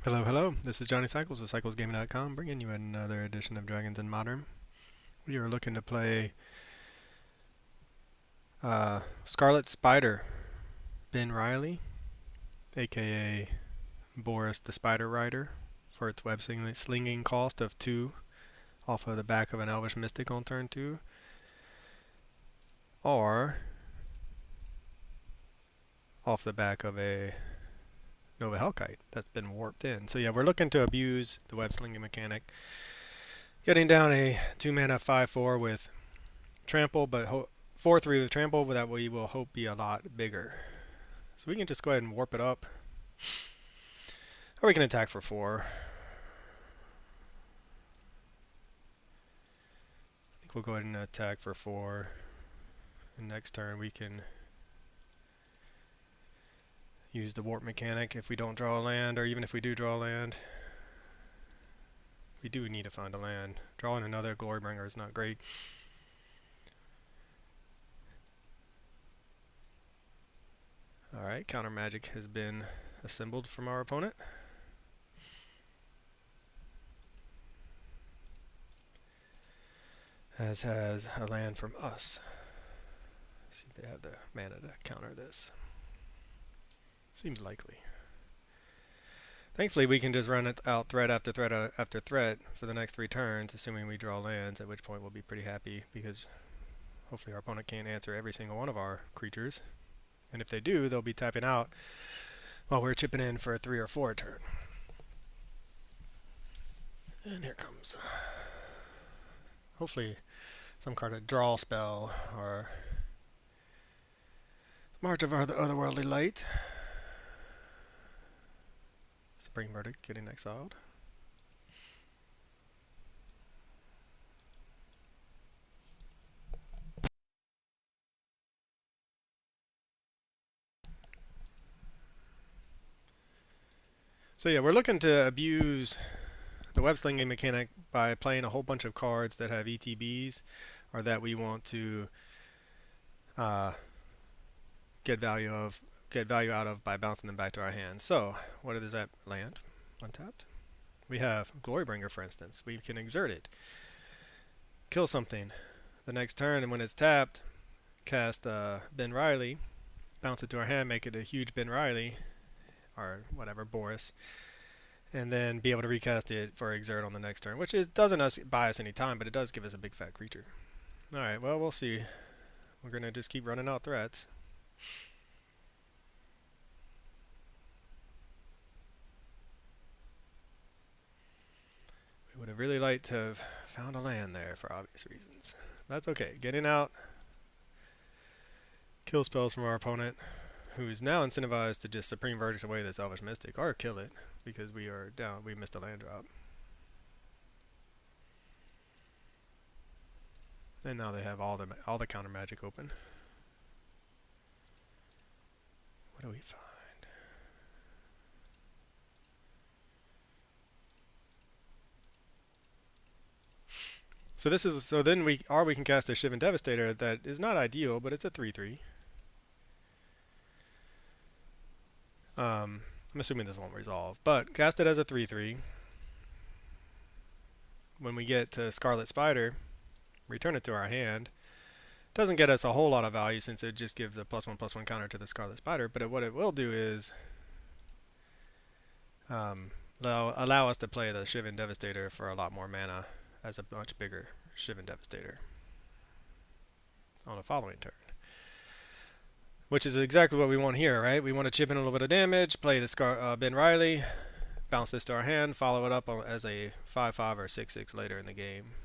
Hello, hello. This is Johnny Cycles of CyclesGaming.com, bringing you another edition of Dragons in Modern. We are looking to play Scarlet Spider, Ben Riley, aka Boris the Spider Rider, for its web slinging cost of 2 off of the back of an Elvish Mystic on turn 2, or off the back of a Nova Hellkite that's been warped in. So yeah, we're looking to abuse the web slinging mechanic, getting down a 2-mana 5/4 with trample, but 4/3 with trample, but that we will hope be a lot bigger. So we can just go ahead and warp it up, or we can attack for 4. I think we'll go ahead and attack for 4. And next turn we can use the warp mechanic if we don't draw a land, or even if we do draw a land. We do need to find a land. Drawing another Glorybringer is not great. Alright, counter magic has been assembled from our opponent. As has a land from us. Let's see if they have the mana to counter this. Seems likely. Thankfully, we can just run it out threat after threat after threat for the next 3 turns, assuming we draw lands, at which point we'll be pretty happy, because hopefully our opponent can't answer every single one of our creatures. And if they do, they'll be tapping out while we're chipping in for a 3 or 4 turn. And here comes hopefully some kind of draw spell or March of Otherworldly Light. Supreme Verdict getting exiled. So yeah, we're looking to abuse the web slinging mechanic by playing a whole bunch of cards that have ETBs, or that we want to get value out of by bouncing them back to our hands. So what is that land? Untapped. We have Glorybringer, for instance. We can exert it, kill something the next turn, and when it's tapped, cast Ben Riley, bounce it to our hand, make it a huge Ben Riley, or whatever, Boris, and then be able to recast it for exert on the next turn, which doesn't buy us any time, but it does give us a big fat creature. Alright, well, we'll see. We're going to just keep running out threats. We would have really liked to have found a land there for obvious reasons. That's okay. Getting out kill spells from our opponent, who is now incentivized to just Supreme Verdict away this Elvish Mystic, or kill it, because we are down. We missed a land drop. And now they have all the counter magic open. What do we find? So then we can cast a Shivan Devastator that is not ideal, but it's a 3/3. I'm assuming this won't resolve, but cast it as a 3/3. When we get to Scarlet Spider, return it to our hand. Doesn't get us a whole lot of value, since it just gives a +1/+1 counter to the Scarlet Spider, but what it will do is allow us to play the Shivan Devastator for a lot more mana as a much bigger Shivan Devastator on the following turn. Which is exactly what we want here, right? We want to chip in a little bit of damage, play the Ben Riley, bounce this to our hand, follow it up as a 5/5 or 6/6 later in the game.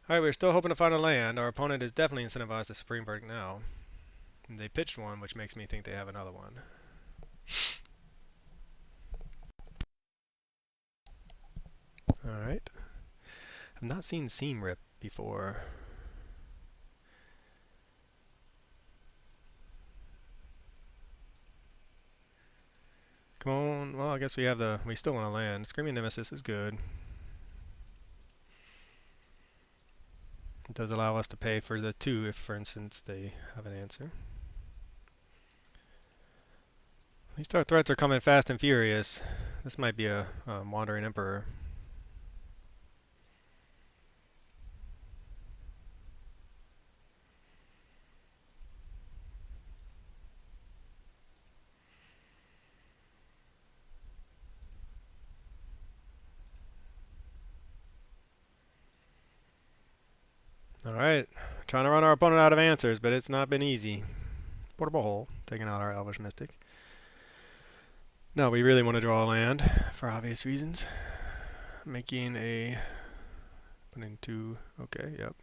Alright, we're still hoping to find a land. Our opponent is definitely incentivized to Supreme Verdict now. And they pitched one, which makes me think they have another one. Alright. I've not seen Seam Rip before. Come on. Well, I guess we still want to land. Screaming Nemesis is good. It does allow us to pay for the 2 if, for instance, they have an answer. These threats are coming fast and furious. This might be a wandering emperor. Alright, trying to run our opponent out of answers, but it's not been easy. Portable hole, taking out our Elvish Mystic. Now we really want to draw a land, for obvious reasons. Making a... putting two... okay, yep.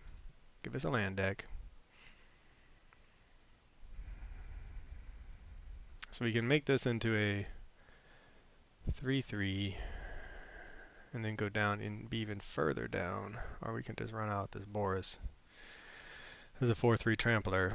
Give us a land deck. So we can make this into a 3/3, and then go down and be even further down. Or we can just run out this Boris. This is a 4/3 trampler.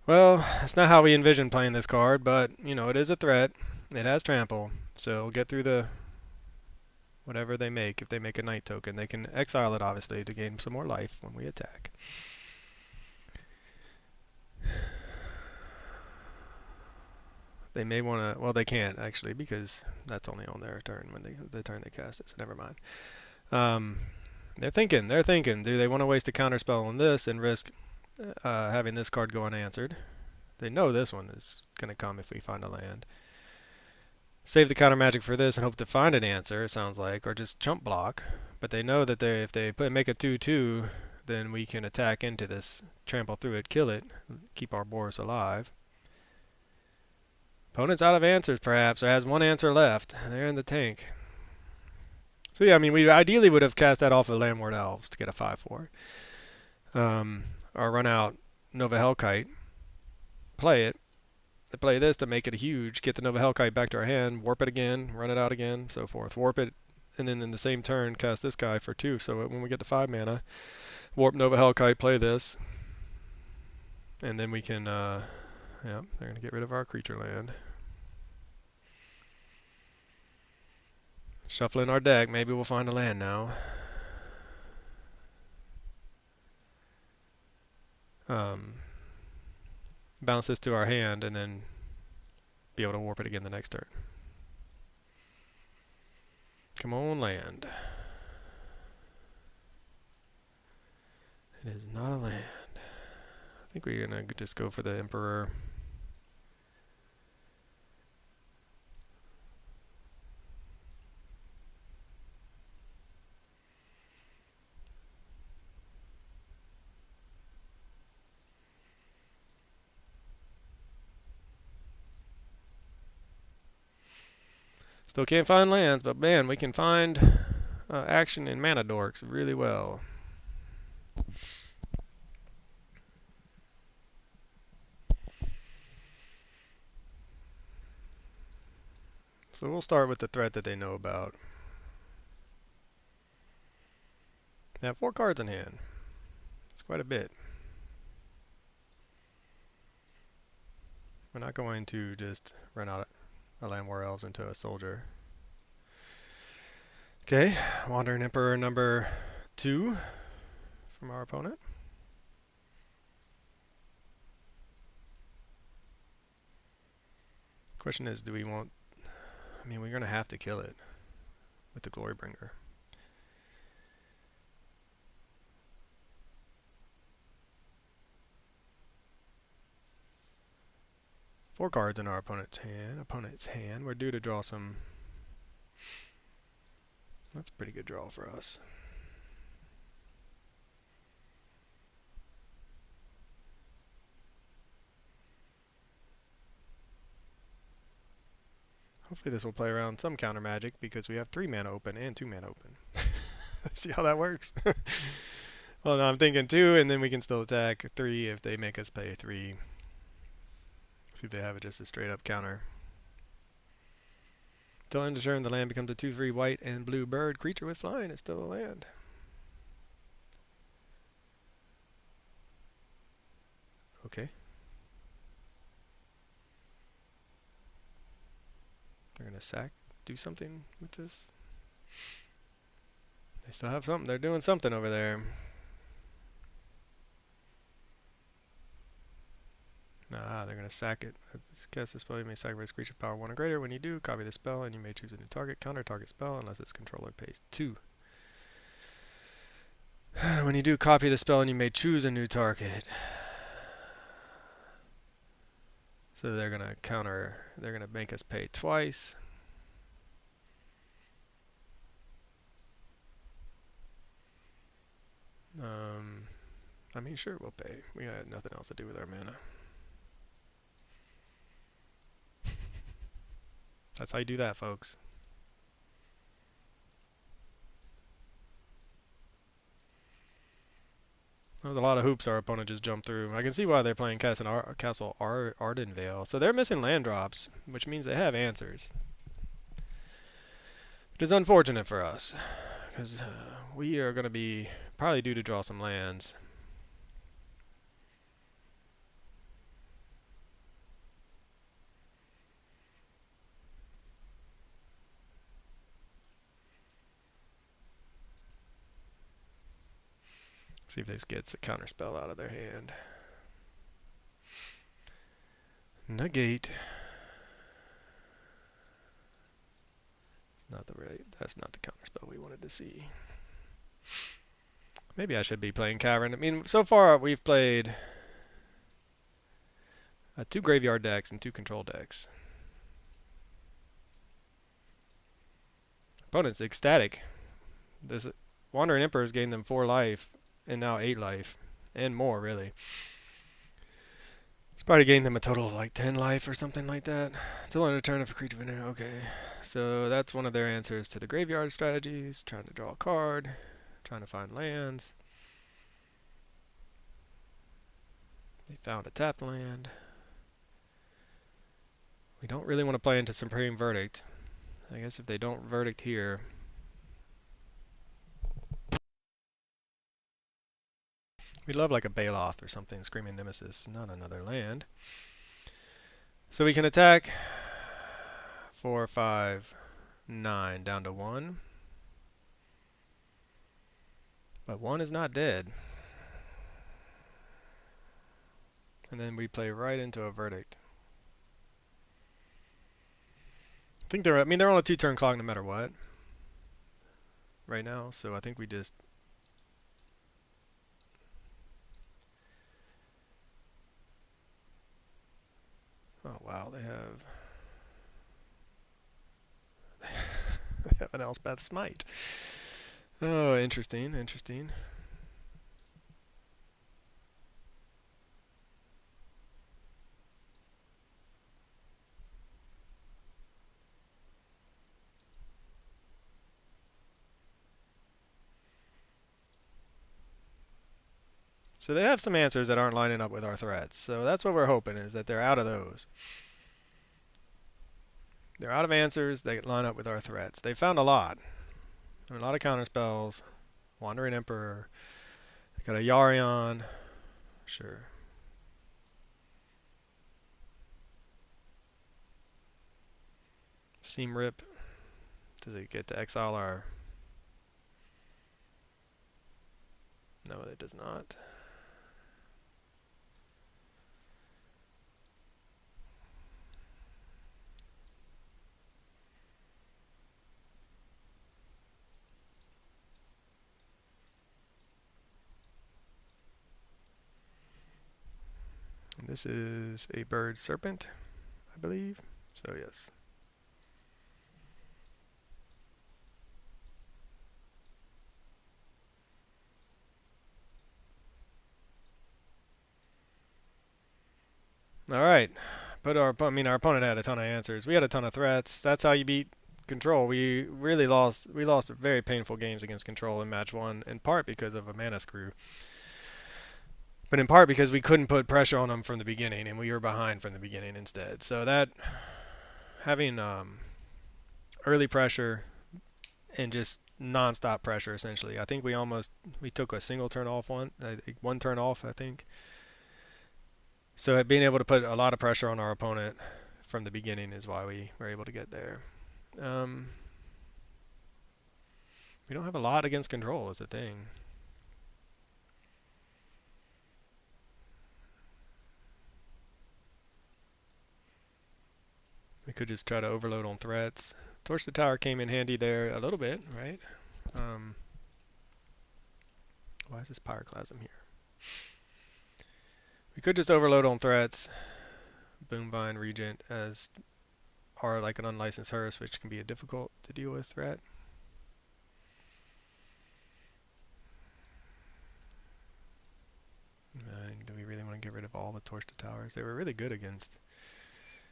Well, that's not how we envision playing this card, but, you know, it is a threat. It has trample, so we'll get through the whatever they make. If they make a night token, they can exile it, obviously, to gain some more life when we attack. They may want to... well, they can't, actually, because that's only on their turn, when the turn they cast it, so never mind. They're thinking. Do they want to waste a counterspell on this and risk having this card go unanswered? They know this one is going to come if we find a land. Save the counter magic for this and hope to find an answer, it sounds like, or just chump block. But they know that if they make a 2/2, then we can attack into this, trample through it, kill it, keep our Boris alive. Opponent's out of answers, perhaps, or has one answer left. They're in the tank. So yeah, I mean, we ideally would have cast that off of Landward Elves to get a 5/4. Or run out Nova Hellkite, play it, to play this to make it huge, get the Nova Hellkite back to our hand, warp it again, run it out again, so forth. Warp it, and then in the same turn, cast this guy for 2. So when we get to 5 mana, warp Nova Hellkite, play this, and then we can, yeah, they're going to get rid of our creature land. Shuffling our deck, maybe we'll find a land now. Bounce this to our hand and then be able to warp it again the next turn. Come on, land. It is not a land. I think we're going to just go for the Emperor. Still can't find lands, but man, we can find action in mana dorks really well. So we'll start with the threat that they know about. They have 4 cards in hand. It's quite a bit. We're not going to just run out a Landward Elves into a soldier. Okay, Wandering Emperor number 2 from our opponent. Question is, do we want... I mean, we're going to have to kill it with the Glorybringer. Four cards in our opponent's hand. We're due to draw some... That's a pretty good draw for us. Hopefully this will play around some counter magic because we have 3 mana open and 2 mana open. See how that works? Well, no, I'm thinking 2, and then we can still attack 3 if they make us pay 3. See if they have it just a straight up counter. Till end of turn, the land becomes a 2/3 white and blue bird creature with flying. It's still a land. Okay. They're gonna do something with this. They still have something. They're doing something over there. Nah, they're going to sack it. Cast the spell, you may sacrifice creature power 1 or greater. When you do, copy the spell, and you may choose a new target. Counter target spell unless its controller pays 2. When you do, copy the spell, and you may choose a new target. So they're going to counter. They're going to make us pay twice. I mean, sure, we'll pay. We got nothing else to do with our mana. That's how you do that, folks. There's a lot of hoops our opponent just jumped through. I can see why they're playing Castle Ardenvale. So they're missing land drops, which means they have answers. It is unfortunate for us, because we are going to be probably due to draw some lands. See if this gets a counterspell out of their hand. Negate. It's not the right. That's not the counterspell we wanted to see. Maybe I should be playing Cavern. I mean, so far we've played 2 graveyard decks and 2 control decks. Opponent's ecstatic. This Wandering Emperor has gained them 4 life and now 8 life and more, really. It's probably gained them a total of like 10 life or something like that. Until end of turn if a creature. Okay, so that's one of their answers to the graveyard strategies. Trying to draw a card, trying to find lands. They found a tapped land. We don't really want to play into Supreme Verdict. I guess if they don't verdict here. We'd love like a Baloth or something, Screaming Nemesis, not another land. So we can attack 4, 5, 9 down to 1. But 1 is not dead. And then we play right into a verdict. I think they're on a 2-turn clock no matter what. Right now, so I think we just oh wow, they have they have an Elspeth Smite. Oh, interesting, interesting. So they have some answers that aren't lining up with our threats. So that's what we're hoping, is that they're out of those. They're out of answers that line up with our threats. They found a lot. A lot of counterspells. Wandering Emperor. They got a Yarion. Sure. Seam Rip. Does it get to exile our... No, it does not. And this is a bird serpent, I believe. So yes. All right. But our opponent had a ton of answers. We had a ton of threats. That's how you beat control. We really lost. We lost very painful games against control in match 1, in part because of a mana screw. But in part because we couldn't put pressure on them from the beginning, and we were behind from the beginning instead. So that having early pressure and just non-stop pressure, essentially. I think we took a single turn off one turn off, I think. So being able to put a lot of pressure on our opponent from the beginning is why we were able to get there. We don't have a lot against control is the thing. We could just try to overload on threats. Torch the tower came in handy there a little bit, right? Why is this pyroclasm here? We could just overload on threats. Boomvine Regent as are like an unlicensed hearse, which can be a difficult to deal with threat. Do we really want to get rid of all the Torch to Towers? They were really good against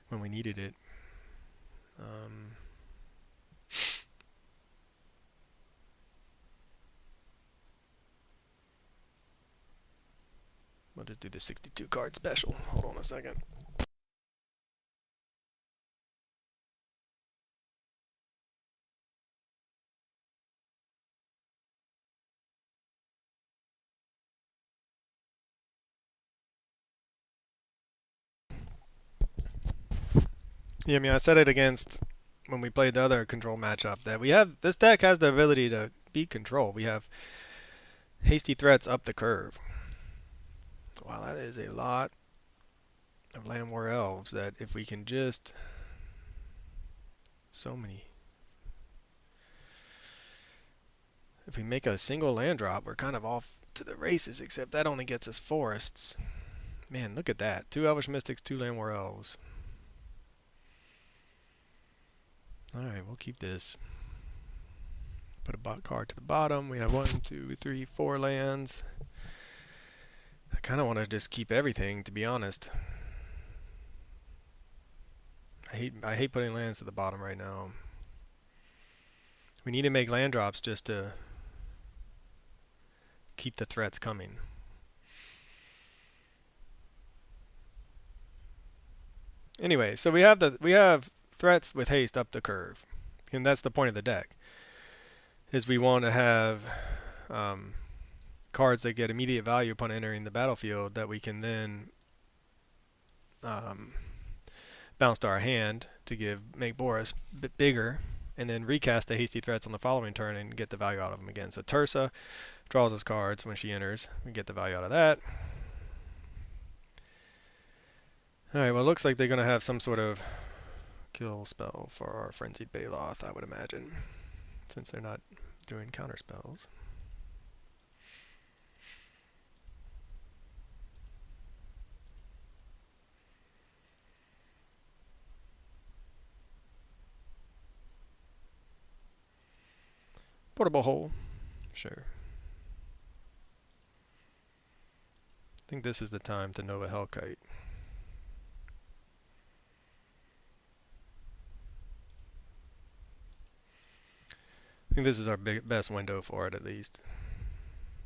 when we needed it. We'll just do the 62 card special. Hold on a second. Yeah, I mean, I said it against when we played the other control matchup that we have this deck has the ability to beat control. We have hasty threats up the curve. Wow, that is a lot of land war elves that if we can just so many. If we make a single land drop, we're kind of off to the races, except that only gets us forests. Man, look at that. 2 Elvish Mystics, 2 land war elves. Alright, we'll keep this. Put a card to the bottom. We have 1, 2, 3, 4 lands. I kind of want to just keep everything, to be honest. I hate putting lands to the bottom right now. We need to make land drops just to keep the threats coming. Anyway, so we have threats with haste up the curve, and that's the point of the deck. Is we want to have cards that get immediate value upon entering the battlefield that we can then bounce to our hand to make Boris a bit bigger, and then recast the hasty threats on the following turn and get the value out of them again. So Tursa draws us cards when she enters. We get the value out of that. Alright, well it looks like they're going to have some sort of kill spell for our Frenzied Baloth, I would imagine, since they're not doing counter spells. Portable hole, sure. I think this is the time to Nova Hellkite. I think this is our best window for it, at least.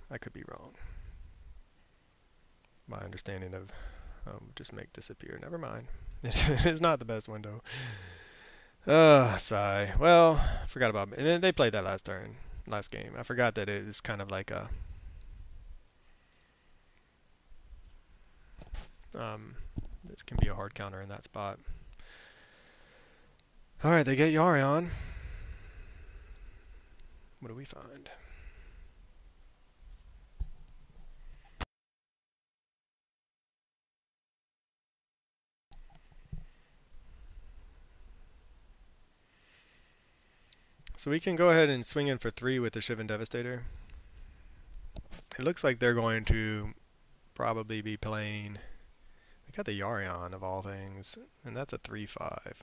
I could be wrong. My understanding of just make disappear. Never mind. It is not the best window. Sigh. Well, forgot about it. And then they played that last game. I forgot that it is kind of like a this can be a hard counter in that spot. Alright, they get Yarion. What do we find? So we can go ahead and swing in for 3 with the Shivan Devastator. It looks like they're going to probably be playing. They got the Yarion of all things, and that's a 3/5.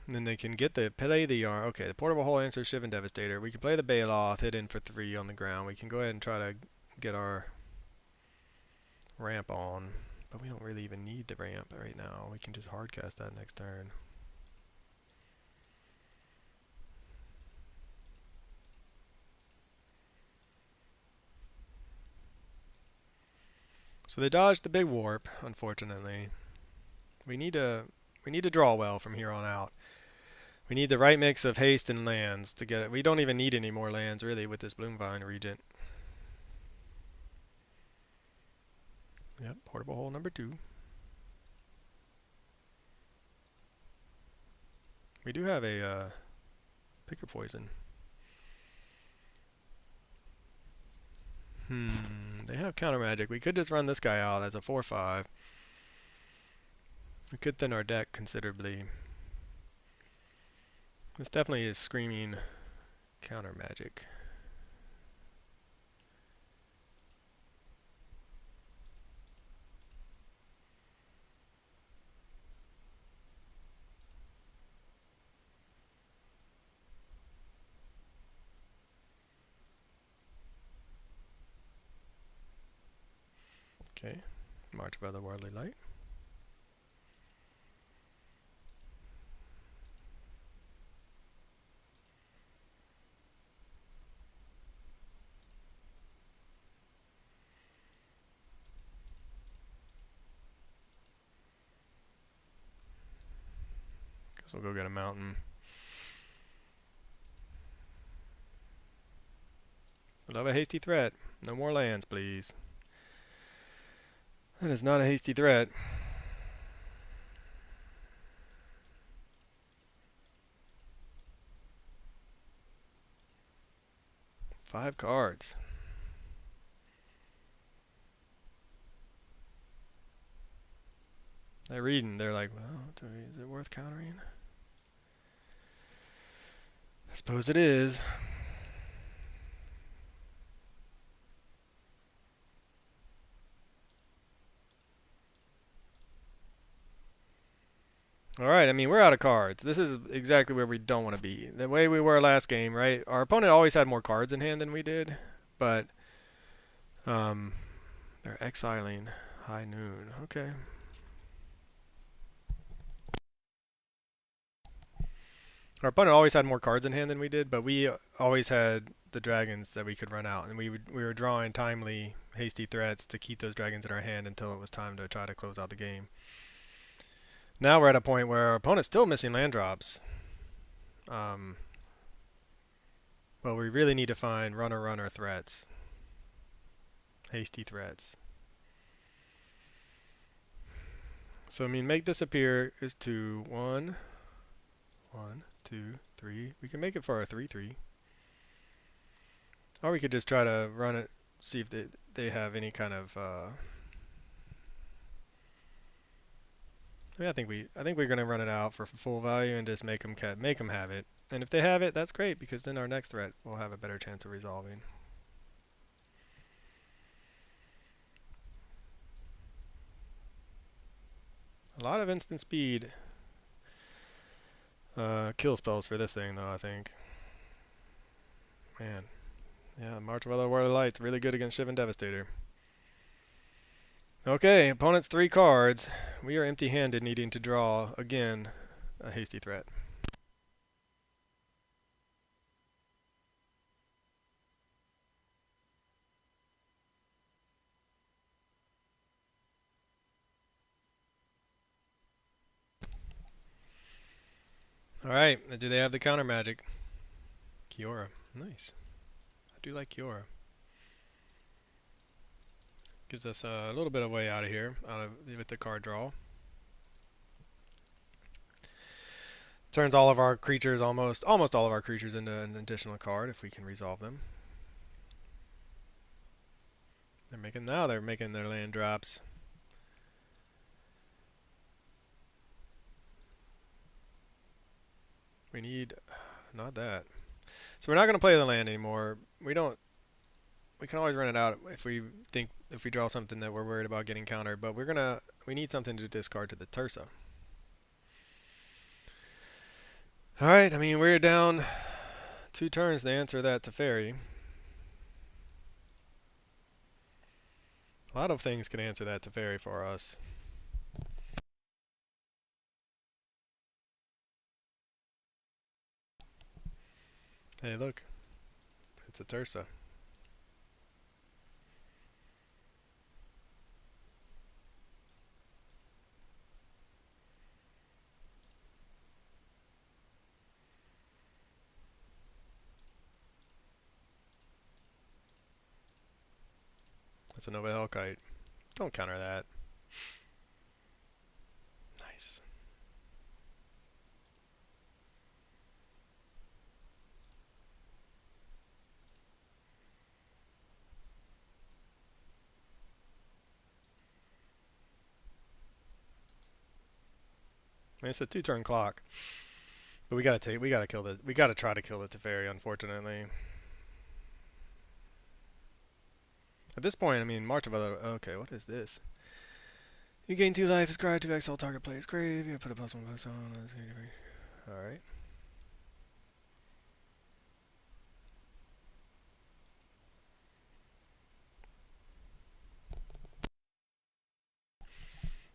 And then they can play the Yarn. Okay, the Portable Hole answers Shivan Devastator. We can play the Baloth, hit in for 3 on the ground. We can go ahead and try to get our ramp on, but we don't really even need the ramp right now. We can just hardcast that next turn. So they dodged the big warp, unfortunately. We need to draw well from here on out. We need the right mix of haste and lands to get it. We don't even need any more lands really with this Bloomvine Regent. Yep, Portable Hole number 2. We do have a Pick your poison. They have counter magic. We could just run this guy out as a 4/5. We could thin our deck considerably. This definitely is screaming counter magic. Okay, March of Otherworldly Light. Guess we'll go get a mountain. I love a hasty threat. No more lands, please. That is not a hasty threat. Five cards. They're reading. They're like, well, is it worth countering? I suppose it is. Alright, I mean, we're out of cards. This is exactly where we don't want to be. The way we were last game, right? Our opponent always had more cards in hand than we did, but they're exiling High Noon. Okay. Our opponent always had more cards in hand than we did, but we always had the dragons that we could run out, and we were drawing timely, hasty threats to keep those dragons in our hand until it was time to try to close out the game. Now we're at a point where our opponent's still missing land drops. Well, we really need to find runner threats, hasty threats. So I mean, make disappear is 2, 1, 1, 2, 3. We can make it for our 3/3. Or we could just try to run it, see if they have any kind of. I think we're gonna run it out for full value and just make them have it. And if they have it, that's great because then our next threat will have a better chance of resolving. A lot of instant speed kill spells for this thing, though, I think. Man. Yeah, March of Otherworldly Light's really good against Shivan Devastator. Okay, opponent's 3 cards. We are empty-handed, needing to draw, again, a hasty threat. Alright, do they have the counter magic? Kiora. Nice. I do like Kiora. Gives us a little bit of way out of here, with the card draw. Turns all of our creatures, almost all of our creatures, into an additional card if we can resolve them. They're making their land drops. We need not that. So we're not going to play the land anymore. We can always run it out if we draw something that we're worried about getting countered, but we need something to discard to the Tursa. Alright, I mean, we're down 2 turns to answer that Teferi. A lot of things can answer that Teferi for us. Hey, look. It's a Tursa. That's a Nova Hellkite. Don't counter that. Nice. mean, it's a 2-turn clock, but we gotta kill the, we gotta try to kill the Teferi. Unfortunately, at this point, I mean, March of Other. Okay, what is this? You gain 2 life. Scry 2x all target plays grave. You put a +1 plus on. All right.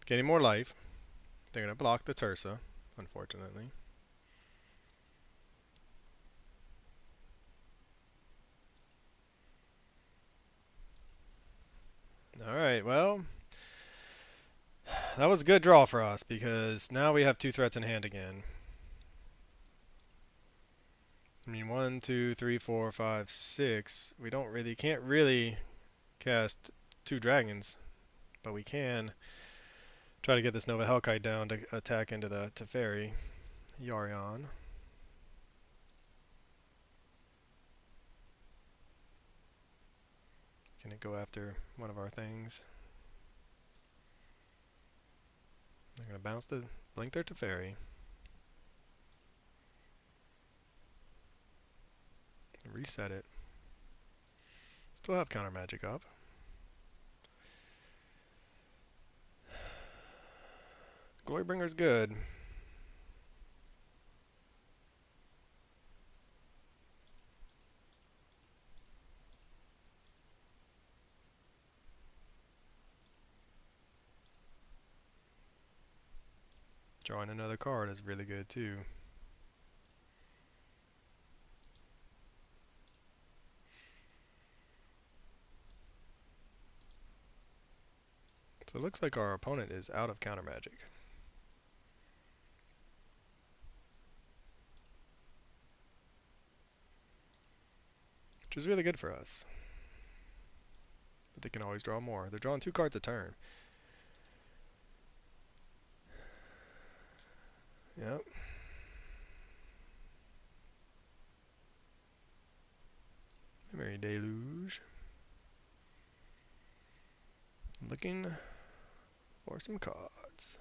Gaining more life. They're gonna block the Tursa, unfortunately. All right. Well, that was a good draw for us because now we have 2 threats in hand again. I mean, 1, 2, 3, 4, 5, 6. We don't really, can't really cast 2 dragons, but we can try to get this Nova Hellkite down to attack into the Teferi. Yarion. Can it go after one of our things? They're going to bounce the blink their Teferi. Reset it. Still have counter magic up. Glorybringer's good. Drawing another card is really good too. So it looks like our opponent is out of counter magic. Which is really good for us. But they can always draw more. They're drawing 2 cards a turn. Yep. Memory Deluge. Looking for some cards.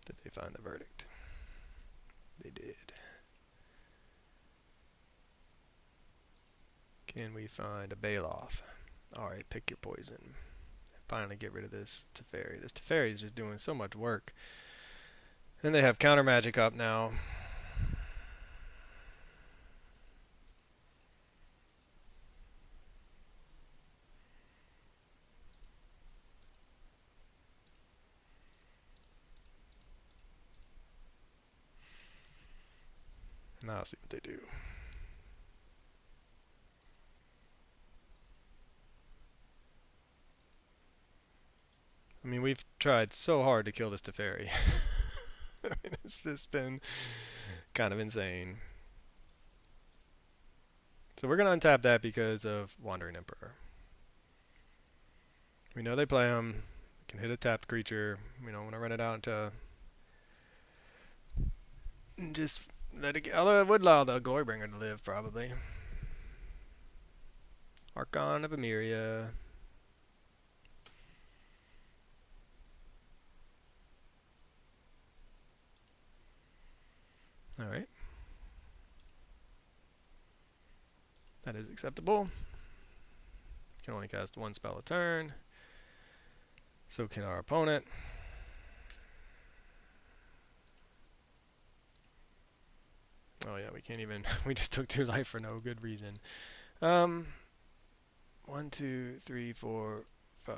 Did they find the verdict? They did. Can we find a Bailoff? Alright, pick your poison. Finally get rid of this Teferi. This Teferi is just doing so much work. And they have counter magic up now. Now I'll see what they do. I mean, we've tried so hard to kill this Teferi. I mean, it's just been kind of insane. So we're going to untap that because of Wandering Emperor. We know they play him. We can hit a tapped creature. We don't want to run it out to just let it get. Although I would allow the Glorybringer to live, probably. Archon of Emeria. Alright. That is acceptable. Can only cast 1 spell a turn. So can our opponent. Oh yeah, we can't even. We just took 2 life for no good reason. 1, 2, 3, 4, 5.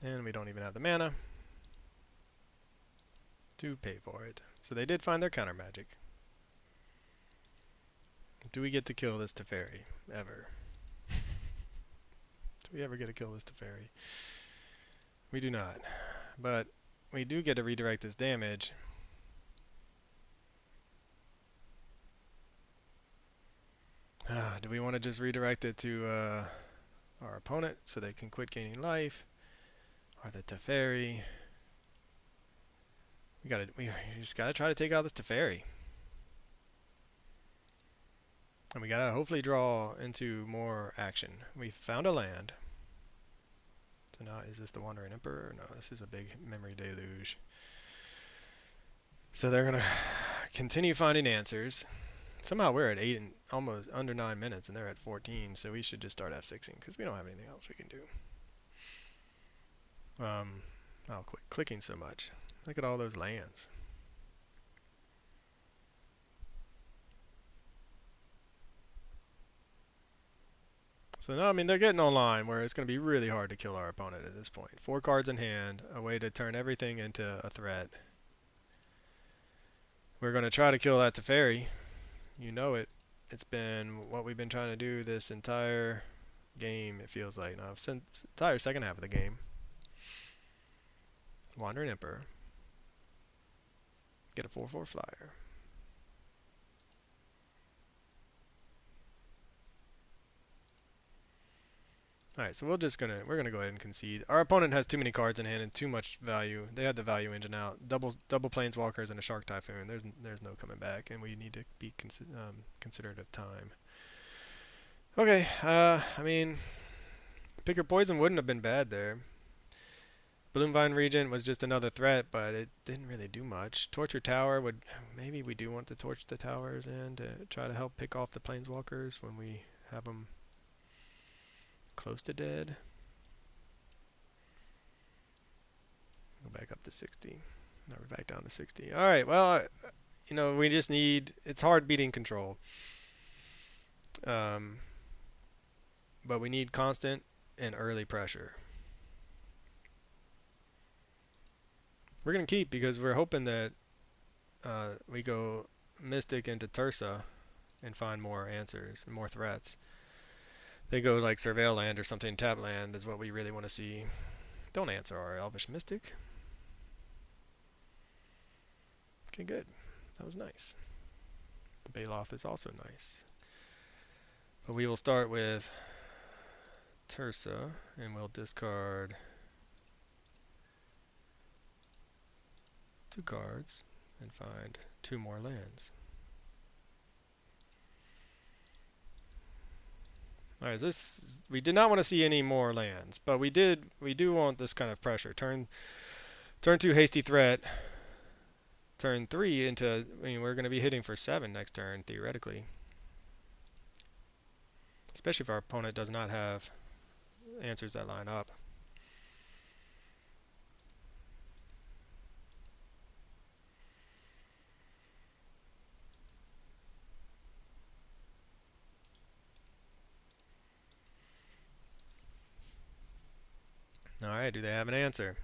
And we don't even have the mana to pay for it. So they did find their counter magic. Do we get to kill this Teferi? Ever? Do we ever get to kill this Teferi? We do not. But we do get to redirect this damage. Do we want to just redirect it to our opponent so they can quit gaining life? Or the Teferi? We just gotta try to take out this Teferi. And we gotta hopefully draw into more action. We found a land. So now, is this the Wandering Emperor? No, this is a big memory deluge. So they're gonna continue finding answers. Somehow we're at 8 and almost under 9 minutes, and they're at 14. So we should just start F6ing because we don't have anything else we can do. I'll quit clicking so much. Look at all those lands. So now, I mean, they're getting online where it's going to be really hard to kill our opponent at this point. 4 cards in hand, a way to turn everything into a threat. We're going to try to kill that Teferi. You know it. It's been what we've been trying to do this entire game, it feels like. Now, since the entire second half of the game. Wandering Emperor. Get a 4/4 flyer. Alright, so we're gonna go ahead and concede. Our opponent has too many cards in hand and too much value. They had the value engine out. Double planeswalkers and a Shark Typhoon. There's no coming back, and we need to be considerate of time. Okay, I mean, Picker Poison wouldn't have been bad there. Bloomvine Regent was just another threat, but it didn't really do much. Torture Tower would... Maybe we do want to torch the towers and try to help pick off the planeswalkers when we have them close to dead. Go back up to 60. Now we're back down to 60. Alright, well, you know, we just need... It's hard beating control. But we need constant and early pressure. We're going to keep because we're hoping that we go Mystic into Tursa and find more answers and more threats. They go like Surveil Land or something, tap land is what we really want to see. Don't answer our Elvish Mystic. Okay, good. That was nice. Baloth is also nice. But we will start with Tursa, and we'll discard 2 cards and find 2 more lands. Alright, we did not want to see any more lands, but we do want this kind of pressure. Turn 2 hasty threat. Turn 3 into... I mean, we're going to be hitting for 7 next turn, theoretically. Especially if our opponent does not have answers that line up. Alright, do they have an answer?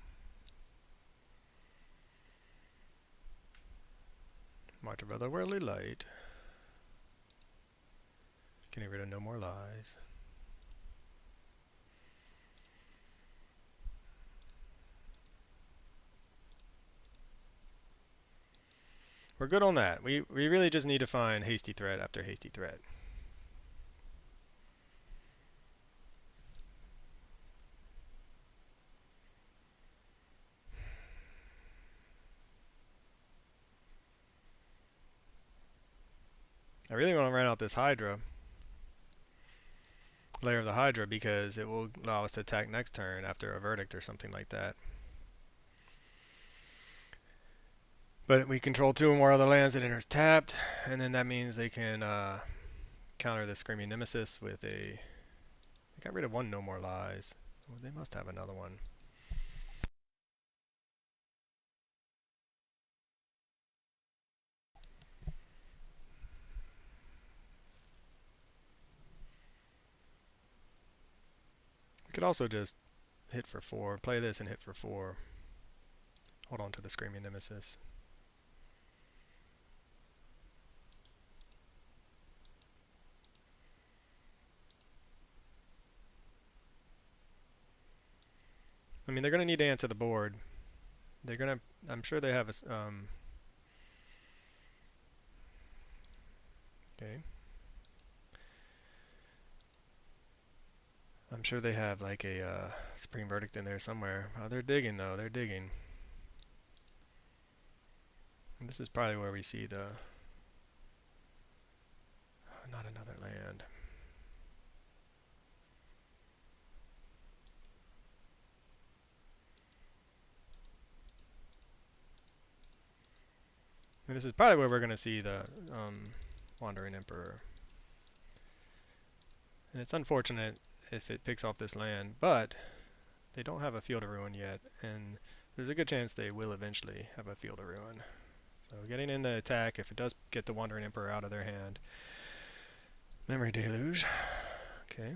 March of Otherworldly Light. Getting rid of No More Lies. We're good on that. We really just need to find hasty threat after hasty threat. I really want to run out this Hydra. Layer of the Hydra because it will allow us to attack next turn after a verdict or something like that. But we control 2 or more other lands that enters tapped, and then that means they can counter the Screaming Nemesis with a... They got rid of 1 No More Lies. Well, they must have another one. We could also just hit for 4, play this and hit for 4. Hold on to the Screaming Nemesis. I mean, they're going to need to answer the board. They're going to... I'm sure they have a... okay. I'm sure they have like a Supreme Verdict in there somewhere. Oh, they're digging though. They're digging. This is probably where we see the... not another land. And this is probably where we're going to see the Wandering Emperor. And it's unfortunate if it picks off this land, but they don't have a Field of Ruin yet, and there's a good chance they will eventually have a Field of Ruin. So getting in the attack, if it does get the Wandering Emperor out of their hand. Memory Deluge. Okay.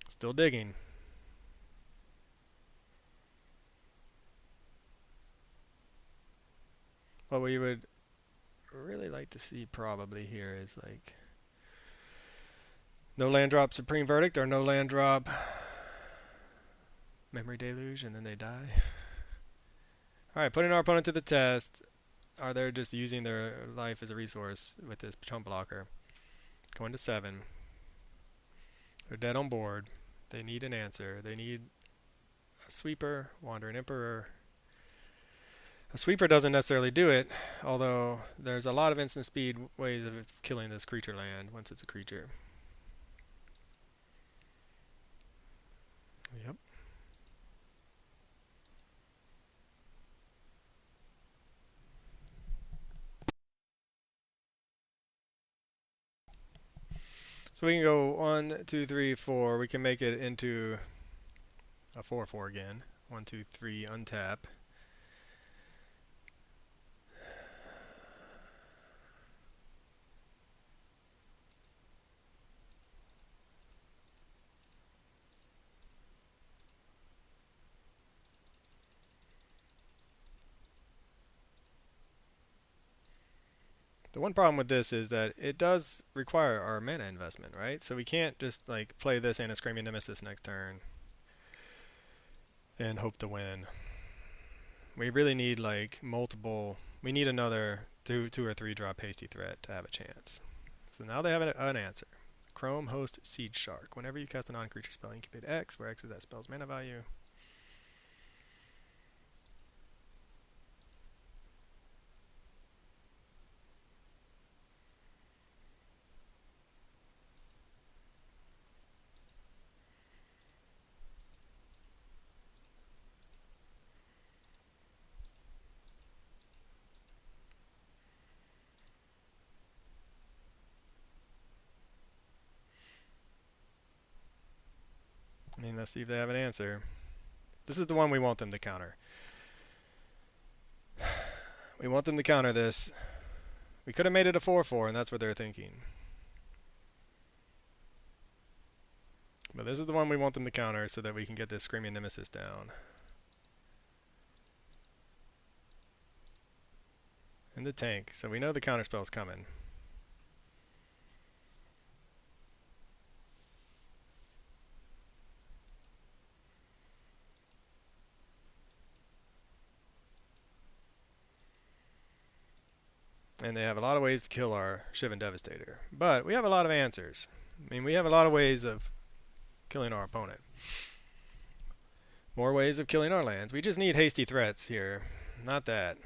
Still digging. What we would really like to see probably here is like no land drop Supreme Verdict or no land drop Memory Deluge, and then they die. Alright, putting our opponent to the test. Are they just using their life as a resource with this chump blocker? Going to 7. They're dead on board. They need an answer. They need a sweeper, Wandering Emperor. A sweeper doesn't necessarily do it, although there's a lot of instant speed ways of killing this creature land once it's a creature. Yep. So we can go 1, 2, 3, 4. We can make it into a 4/4 again. 1, 2, 3, untap. The one problem with this is that it does require our mana investment, right? So we can't just like play this and a Screaming Nemesis next turn and hope to win. We really need like multiple. We need another 2 or 3 drop Hasty Threat to have a chance. So now they have an answer. Chrome Host Siege Shark. Whenever you cast a non-creature spell, incubate X, where X is that spell's mana value. I mean, let's see if they have an answer. This is the one we want them to counter. We want them to counter this. We could have made it a 4/4, and that's what they're thinking. But this is the one we want them to counter so that we can get this Screaming Nemesis down. In the tank, so we know the counterspell's coming. And they have a lot of ways to kill our Shivan Devastator. But we have a lot of answers. I mean, we have a lot of ways of killing our opponent. More ways of killing our lands. We just need hasty threats here. Not that.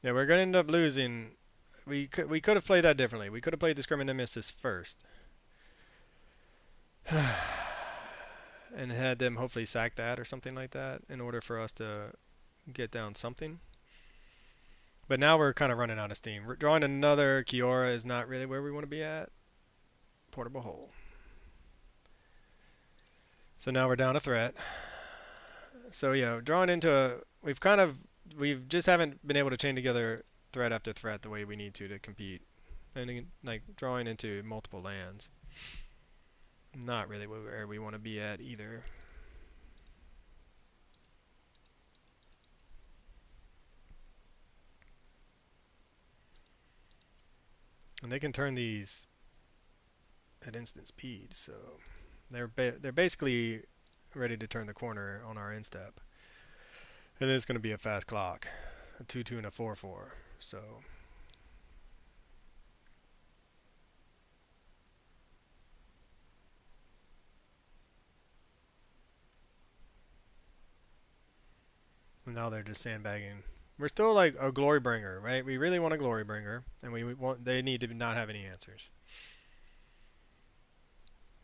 Yeah, we're going to end up losing. We could have played that differently. We could have played the Screaming Nemesis first. And had them hopefully sack that or something like that in order for us to get down something. But now we're kind of running out of steam. Drawing another Kiora is not really where we want to be at. Portable Hole. So now we're down a threat. So yeah, drawing into a... We've just haven't been able to chain together threat after threat the way we need to compete. And like drawing into multiple lands. Not really where we want to be at either. And they can turn these at instant speed. So they're basically ready to turn the corner on our instep. And it's going to be a fast clock, a 2-2 and a 4-4. So now they're just sandbagging. We're still like a glory bringer, right? We really want a glory bringer, and we want they need to not have any answers.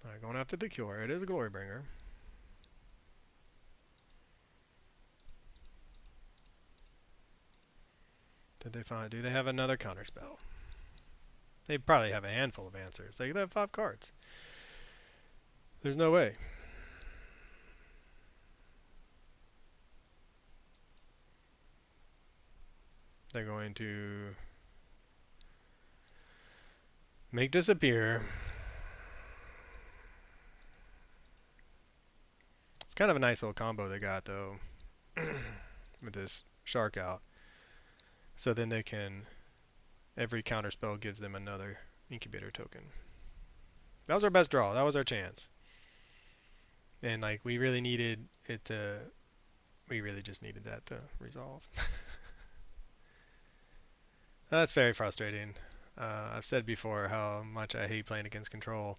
All right, going after the cure. It is a glory bringer. Did they find? Do they have another counterspell? They probably have a handful of answers. They have 5 cards. There's no way. They're going to make disappear. It's kind of a nice little combo they got though with this shark out. So then they can, every counter spell gives them another incubator token. That was our best draw. That was our chance. And like we really needed it to, we really just needed that to resolve. That's very frustrating. I've said before how much I hate playing against control.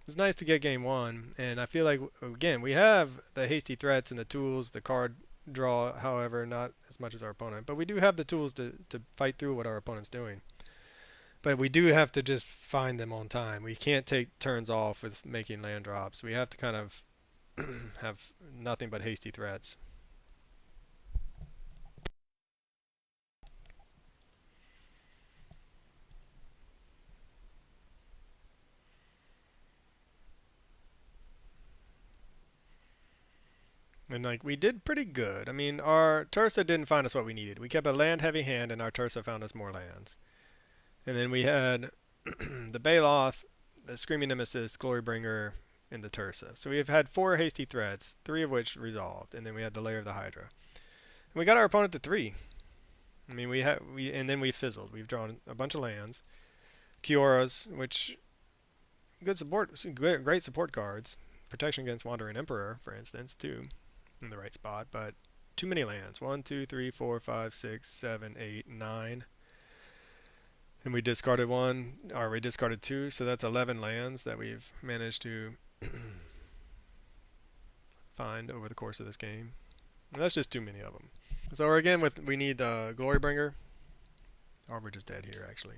It's nice to get game 1, and I feel like, again, we have the hasty threats and the tools, the card draw, however, not as much as our opponent, but we do have the tools to fight through what our opponent's doing. But we do have to just find them on time. We can't take turns off with making land drops. We have to kind of have nothing but hasty threats. And like we did pretty good. I mean, our Tursa didn't find us what we needed. We kept a land heavy hand, and our Tursa found us more lands. And then we had the Baloth, the Screaming Nemesis, Glorybringer, and the Tursa. So we've had 4 hasty threats, 3 of which resolved, and then we had the Lair of the Hydra. And we got our opponent to 3. I mean, and then we fizzled. We've drawn a bunch of lands, Kioras, which good support, great support cards, protection against Wandering Emperor, for instance, too, in the right spot. But too many lands. 1, 2, 3, 4, 5, 6, 7, 8, 9. And we discarded 1, or we discarded 2, so that's 11 lands that we've managed to find over the course of this game. And that's just too many of them. So again, we need the Glorybringer. Or we're just dead here, actually.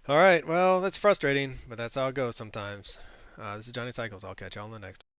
Alright, well, that's frustrating, but that's how it goes sometimes. This is Johnny Cycles. I'll catch y'all on the next one.